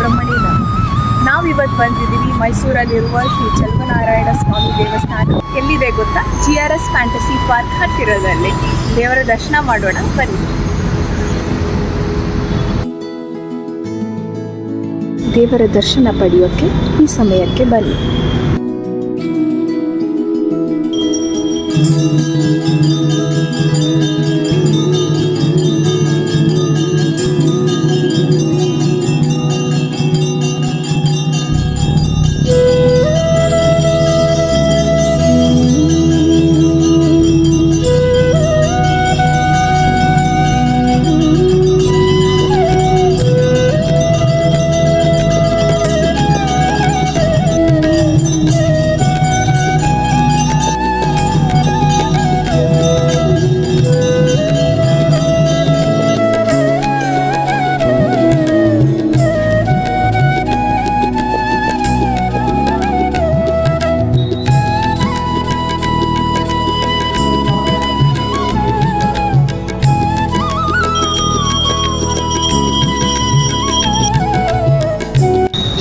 ಸುಬ್ರಹ್ಮಣ್ಯನ. ನಾವಿವತ್ತು ಬಂದಿದ್ದೀವಿ ಮೈಸೂರಲ್ಲಿರುವ ಶ್ರೀ ಚೆಲುವನಾರಾಯಣ ಸ್ವಾಮಿ ದೇವಸ್ಥಾನ. ಎಲ್ಲಿದೆ ಗೊತ್ತಾ? GRS ಫ್ಯಾಂಟಸಿ ಪಾರ್ಕ್ ಹತ್ತಿರದಲ್ಲಿ. ದೇವರ ದರ್ಶನ ಮಾಡೋಣ ಬನ್ನಿ. ದೇವರ ದರ್ಶನ ಪಡೆಯೋಕ್ಕೆ ಈ ಸಮಯಕ್ಕೆ ಬನ್ನಿ.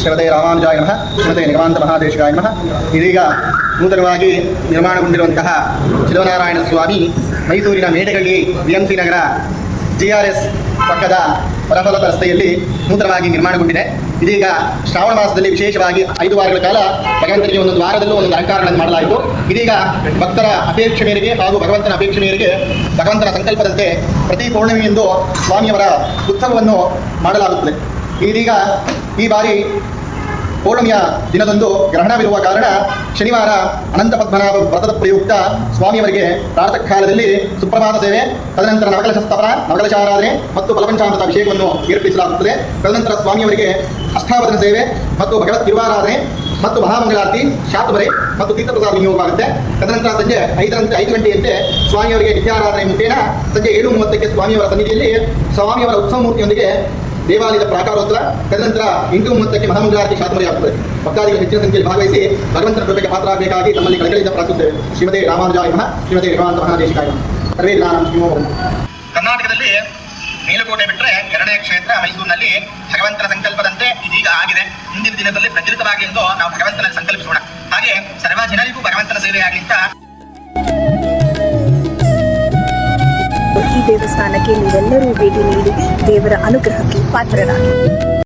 ಶ್ರೀಮತೆ ರಾಮಾನುಜಾಯ ನಮಃ, ಶ್ರೀಮತೆ ನಿಗಮಾಂತ ಮಹಾದೇಶಿಕಾಯ ನಮಃ. ಇದೀಗ ನೂತನವಾಗಿ ನಿರ್ಮಾಣಗೊಂಡಿರುವಂತಹ ಚೆಲುವನಾರಾಯಣ ಸ್ವಾಮಿ ಮೈಸೂರಿನ ಮೇಟಗಳ್ಳಿ BMC ನಗರ GRS ಪಕ್ಕದ ಹೊರಹೊಲದ ರಸ್ತೆಯಲ್ಲಿ ನೂತನವಾಗಿ ನಿರ್ಮಾಣಗೊಂಡಿದೆ. ಇದೀಗ ಶ್ರಾವಣ ಮಾಸದಲ್ಲಿ ವಿಶೇಷವಾಗಿ 5 ವಾರಗಳ ಕಾಲ ಭಗವಂತನಿಗೆ ಒಂದೊಂದು ವಾರದಲ್ಲೂ ಒಂದೊಂದು ಅಲಂಕಾರಗಳನ್ನು ಮಾಡಲಾಯಿತು. ಇದೀಗ ಭಕ್ತರ ಅಪೇಕ್ಷೆ ಮೇರೆಗೆ ಹಾಗೂ ಭಗವಂತನ ಅಪೇಕ್ಷೆ ಮೇರೆಗೆ ಭಗವಂತನ ಸಂಕಲ್ಪದಂತೆ ಪ್ರತಿ ಪೌರ್ಣಮಿಯಂದು ಸ್ವಾಮಿಯವರ ಉತ್ಸವವನ್ನು ಮಾಡಲಾಗುತ್ತದೆ. ಇದೀಗ ಈ ಬಾರಿ ಪೌರ್ಣಮಿಯ ದಿನದಂದು ಗ್ರಹಣವಿರುವ ಕಾರಣ ಶನಿವಾರ ಅನಂತ ಪದ್ಮನಾಭ ವ್ರತದ ಪ್ರಯುಕ್ತ ಸ್ವಾಮಿಯವರಿಗೆ ಪ್ರಾತಃ ಕಾಲದಲ್ಲಿ ಸುಪ್ರಭಾತ ಸೇವೆ, ತದನಂತರ ನವಕಲಶ ಸ್ಥಾಪನ, ನವಕಲಶಾರಾಧನೆ ಮತ್ತು ಫಲಪಂಚಾಮೃತ ಅಭಿಷೇಕವನ್ನು ಏರ್ಪಡಿಸಲಾಗುತ್ತದೆ. ತದನಂತರ ಸ್ವಾಮಿಯವರಿಗೆ ಅಷ್ಟಾವಧಾನ ಸೇವೆ ಮತ್ತು ಭಗವತ್ ತಿರುವಾರಾಧನೆ ಮತ್ತು ಮಹಾಮಂಗಳಾರತಿ, ಶಾತುಬರೆ ಮತ್ತು ತೀರ್ಥಪ್ರಸಾದ ವಿನಿಯೋಗವಾಗುತ್ತೆ. ತದನಂತರ ಸಂಜೆ 5 ಗಂಟೆಯಂತೆ ಸ್ವಾಮಿಯವರಿಗೆ ನಿತ್ಯಾರಾಧನೆ ಮುಖೇನ ಸಂಜೆ 7:30ಕ್ಕೆ ಸ್ವಾಮಿಯವರ ಸನ್ನಿಧಿಯಲ್ಲಿ ಸ್ವಾಮಿಯವರ ಉತ್ಸವ ಮೂರ್ತಿಯೊಂದಿಗೆ ದೇವಾಲಯದ ಪ್ರಾಕಾರೋತ್ಸವ, ತದನಂತರ 8:30ಕ್ಕೆ ಮಹಾಮಂಗಳಾರತಿ ಶಾತುಬರೆ ಆಗುತ್ತದೆ. ಭಕ್ತಾದಿಗಳು ಹೆಚ್ಚಿನ ಸಂಖ್ಯೆಯಲ್ಲಿ ಭಾಗವಹಿಸಿ ಭಗವಂತನ ಕೃಪೆಗೆ ಪಾತ್ರರಾಗಬೇಕಾಗಿ ತಮ್ಮಲ್ಲಿ ಕಳಕಳಿಯಿಂದ ಪ್ರಾರ್ಥಿಸುತ್ತೇವೆ. ಶ್ರೀಮತೆ ರಾಮಾನುಜಾಯ ನಮಃ, ಶ್ರೀಮತೆ ನಿಗಮಾಂತ ಮಹಾದೇಶಿಕಾಯ ನಮಃ. ಸರ್ವೇ ಜನಾನಾಂ ಕರ್ನಾಟಕದಲ್ಲಿ ಮೇಲುಕೋಟೆ ಬಿಟ್ಟರೆ ಎರಡನೇ ಕ್ಷೇತ್ರ ಮೈಸೂರಿನಲ್ಲಿ ಭಗವಂತನ ಸಂಕಲ್ಪದಂತೆ ಇದೀಗ ಆಗಿದೆ. ಮುಂದಿನ ದಿನದಲ್ಲಿ ಪ್ರಚಲಿತವಾಗಿ ಎಂದು ನಾವು ಭಗವಂತನಲ್ಲಿ ಸಂಕಲ್ಪಿಸೋಣ. ಹಾಗೆ ಸರ್ವ ಜನರಿಗೂ ಭಗವಂತನ ಸೇವೆಯಾಗಲಿ ಅಂತ. ಈ ದೇವಸ್ಥಾನಕ್ಕೆ ನೀವೆಲ್ಲರೂ ಭೇಟಿ ನೀಡಿ ದೇವರ ಅನುಗ್ರಹಕ್ಕೆ ಪಾತ್ರರಾಗಿ.